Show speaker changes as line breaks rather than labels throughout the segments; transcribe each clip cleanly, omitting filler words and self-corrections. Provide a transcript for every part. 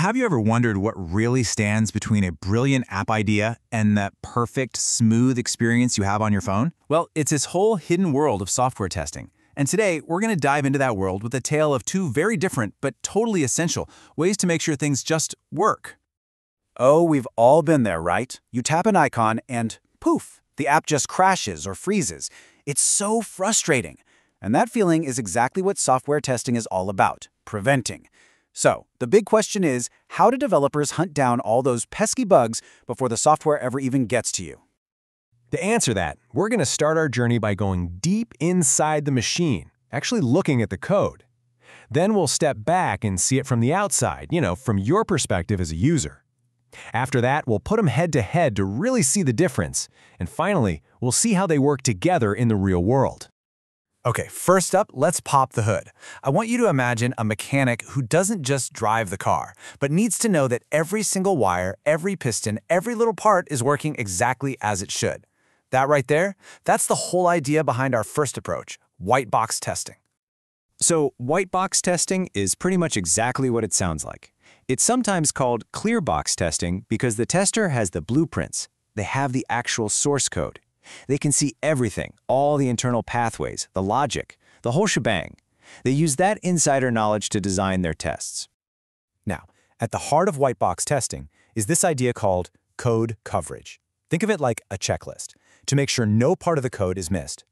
Have you ever wondered what really stands between a brilliant app idea and that perfect, smooth experience you have on your phone? Well, it's this whole hidden world of software testing. And today, we're going to dive into that world with a tale of two very different but totally essential ways to make sure things just work.
Oh, we've all been there, right? You tap an icon and poof, the app just crashes or freezes. It's so frustrating. And that feeling is exactly what software testing is all about, preventing. So, the big question is, how do developers hunt down all those pesky bugs before the software ever even gets to you?
To answer that, we're going to start our journey by going deep inside the machine, actually looking at the code. Then we'll step back and see it from the outside, from your perspective as a user. After that, we'll put them head to head to really see the difference. And finally, we'll see how they work together in the real world.
Okay, first up, let's pop the hood. I want you to imagine a mechanic who doesn't just drive the car, but needs to know that every single wire, every piston, every little part is working exactly as it should. That right there, that's the whole idea behind our first approach, white box testing.
So, white box testing is pretty much exactly what it sounds like. It's sometimes called clear box testing because the tester has the blueprints. They have the actual source code. They can see everything, all the internal pathways, the logic, the whole shebang. They use that insider knowledge to design their tests.
Now, at the heart of white box testing is this idea called code coverage. Think of it like a checklist, to make sure no part of the code is missed.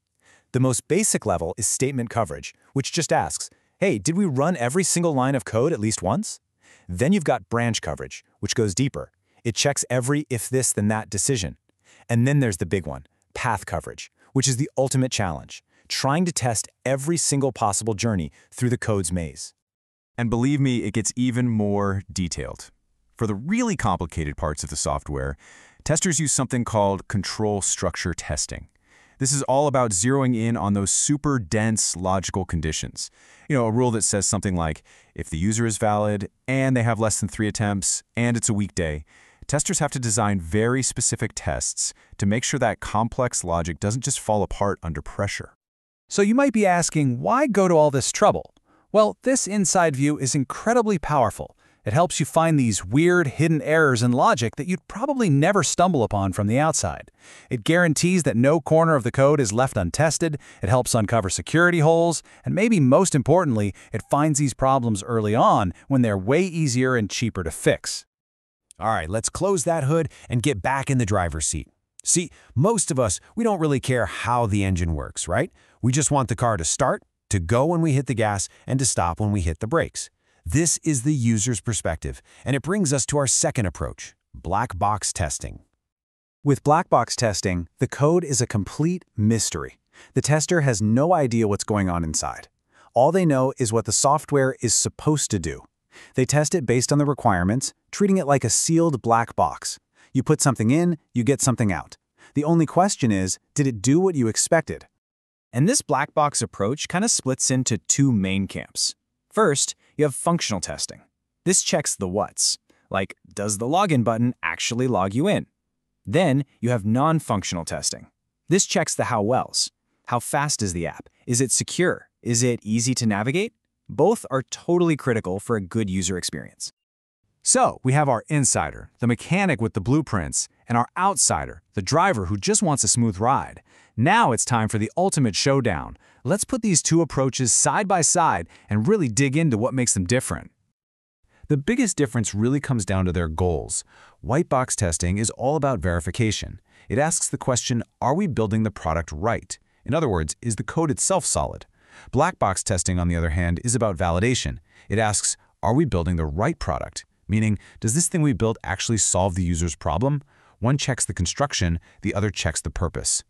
The most basic level is statement coverage, which just asks, hey, did we run every single line of code at least once? Then you've got branch coverage, which goes deeper. It checks every if this then that decision. And then there's the big one, path coverage, which is the ultimate challenge, trying to test every single possible journey through the code's maze.
And believe me, it gets even more detailed. For the really complicated parts of the software, testers use something called control structure testing. This is all about zeroing in on those super dense logical conditions. A rule that says something like, if the user is valid, and they have less than 3 attempts, and it's a weekday, testers have to design very specific tests to make sure that complex logic doesn't just fall apart under pressure.
So you might be asking, why go to all this trouble? Well, this inside view is incredibly powerful. It helps you find these weird, hidden errors in logic that you'd probably never stumble upon from the outside. It guarantees that no corner of the code is left untested, it helps uncover security holes, and maybe most importantly, it finds these problems early on when they're way easier and cheaper to fix.
All right, let's close that hood and get back in the driver's seat. See, most of us, we don't really care how the engine works, right? We just want the car to start, to go when we hit the gas, and to stop when we hit the brakes. This is the user's perspective, and it brings us to our second approach, black box testing.
With black box testing, the code is a complete mystery. The tester has no idea what's going on inside. All they know is what the software is supposed to do. They test it based on the requirements, treating it like a sealed black box. You put something in, you get something out. The only question is, did it do what you expected?
And this black box approach kind of splits into two main camps. First, you have functional testing. This checks the what's, like does the login button actually log you in? Then you have non-functional testing. This checks the how wells. How fast is the app? Is it secure? Is it easy to navigate? Both are totally critical for a good user experience.
So, we have our insider, the mechanic with the blueprints, and our outsider, the driver who just wants a smooth ride. Now it's time for the ultimate showdown. Let's put these two approaches side by side and really dig into what makes them different. The biggest difference really comes down to their goals. White box testing is all about verification. It asks the question, are we building the product right? In other words, is the code itself solid? Black box testing, on the other hand, is about validation. It asks, are we building the right product? Meaning, does this thing we built actually solve the user's problem? One checks the construction, the other checks the purpose.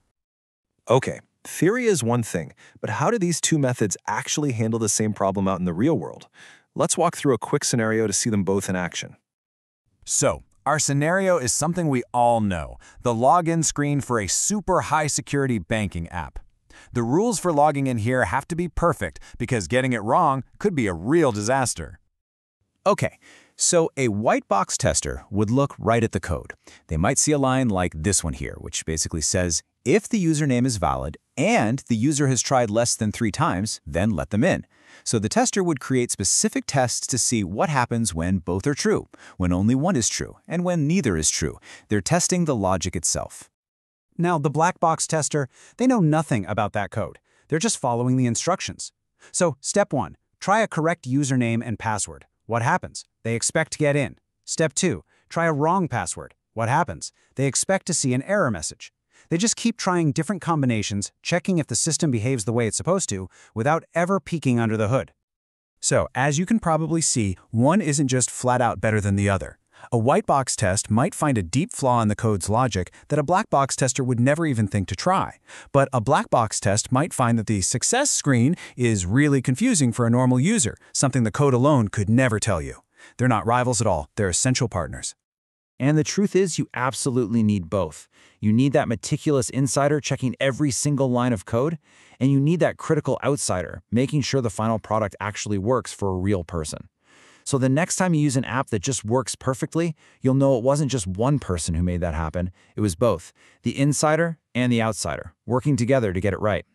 Okay, theory is one thing, but how do these two methods actually handle the same problem out in the real world? Let's walk through a quick scenario to see them both in action.
So, our scenario is something we all know, the login screen for a super high-security banking app. The rules for logging in here have to be perfect because getting it wrong could be a real disaster.
Okay, so a white box tester would look right at the code. They might see a line like this one here, which basically says, if the username is valid and the user has tried less than 3 times, then let them in. So the tester would create specific tests to see what happens when both are true, when only one is true, and when neither is true. They're testing the logic itself.
Now, the black box tester, they know nothing about that code. They're just following the instructions. So, step 1, try a correct username and password. What happens? They expect to get in. Step 2, try a wrong password. What happens? They expect to see an error message. They just keep trying different combinations, checking if the system behaves the way it's supposed to, without ever peeking under the hood. So, as you can probably see, one isn't just flat out better than the other. A white box test might find a deep flaw in the code's logic that a black box tester would never even think to try. But a black box test might find that the success screen is really confusing for a normal user, something the code alone could never tell you. They're not rivals at all, they're essential partners.
And the truth is, you absolutely need both. You need that meticulous insider checking every single line of code, and you need that critical outsider making sure the final product actually works for a real person. So the next time you use an app that just works perfectly, you'll know it wasn't just one person who made that happen. It was both, the insider and the outsider, working together to get it right.